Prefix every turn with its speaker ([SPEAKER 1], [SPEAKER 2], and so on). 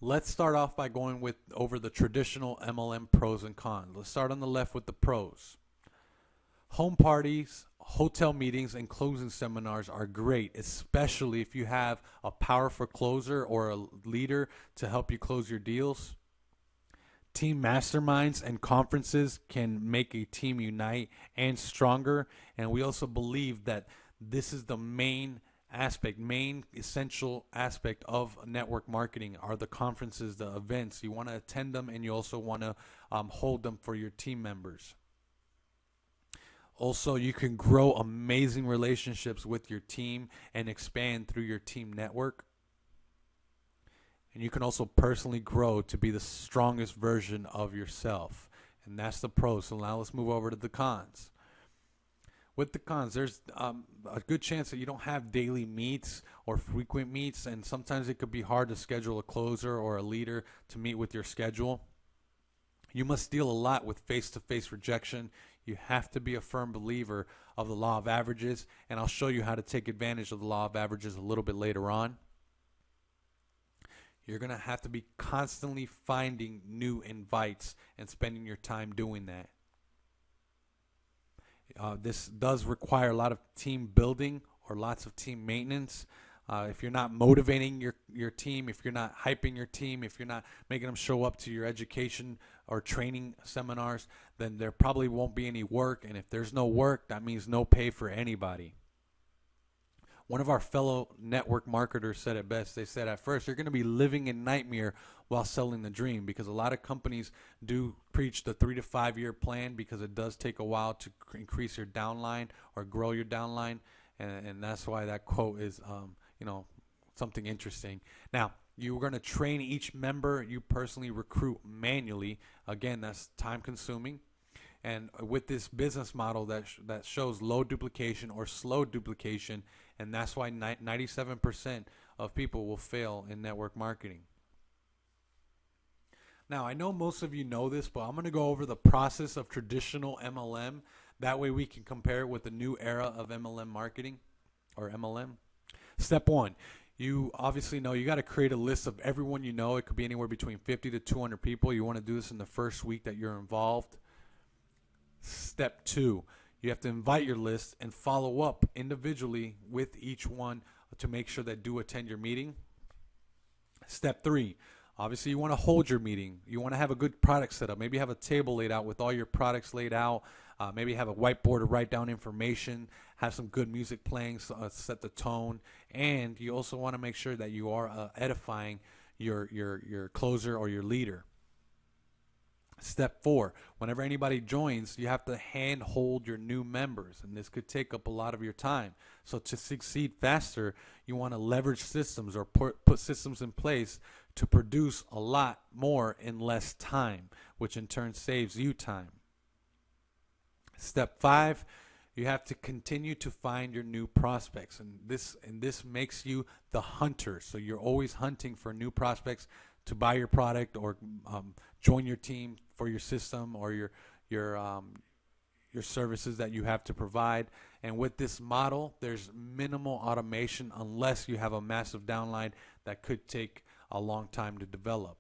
[SPEAKER 1] Let's start off by going over the traditional MLM pros and cons. Let's start on the left with the pros. Home parties, hotel meetings, and closing seminars are great, especially if you have a powerful closer or a leader to help you close your deals. Team masterminds and conferences can make a team unite and stronger. And we also believe that this is the main essential aspect of network marketing are the conferences, the events. You want to attend them, and you also want to hold them for your team members. Also, you can grow amazing relationships with your team and expand through your team network. And you can also personally grow to be the strongest version of yourself. And that's the pros. So now let's move over to the cons. With the cons, there's a good chance that you don't have daily meets or frequent meets, and sometimes it could be hard to schedule a closer or a leader to meet with your schedule. You must deal a lot with face-to-face rejection. You have to be a firm believer of the law of averages, and I'll show you how to take advantage of the law of averages a little bit later on. You're going to have to be constantly finding new invites and spending your time doing that. This does require a lot of team building or lots of team maintenance. If you're not motivating your team, if you're not hyping your team, if you're not making them show up to your education or training seminars, then there probably won't be any work. And if there's no work, that means no pay for anybody. One of our fellow network marketers said it best. They said, at first, you're going to be living in nightmare while selling the dream, because a lot of companies do preach the 3 to 5 year plan, because it does take a while to increase your downline or grow your downline. And that's why that quote is, something interesting. Now, you're going to train each member you personally recruit manually. Again, that's time consuming. And with this business model that shows low duplication or slow duplication, and that's why 97% of people will fail in network marketing. Now, I know most of you know this, but I'm going to go over the process of traditional MLM. That way we can compare it with the new era of MLM marketing or MLM. Step 1. You obviously know you got to create a list of everyone you know. It could be anywhere between 50 to 200 people. You want to do this in the first week that you're involved. Step 2, you have to invite your list and follow up individually with each one to make sure they do attend your meeting. Step 3, obviously you want to hold your meeting. You want to have a good product set up. Maybe have a table laid out with all your products laid out. Maybe have a whiteboard to write down information. Have some good music playing, set the tone. And you also want to make sure that you are edifying your closer or your leader. Step 4, whenever anybody joins, you have to hand hold your new members, and this could take up a lot of your time. So to succeed faster, you want to leverage systems or put systems in place to produce a lot more in less time, which in turn saves you time. Step 5, you have to continue to find your new prospects, and this makes you the hunter. So you're always hunting for new prospects to buy your product or join your team for your system or your services that you have to provide. And with this model, there's minimal automation unless you have a massive downline that could take a long time to develop.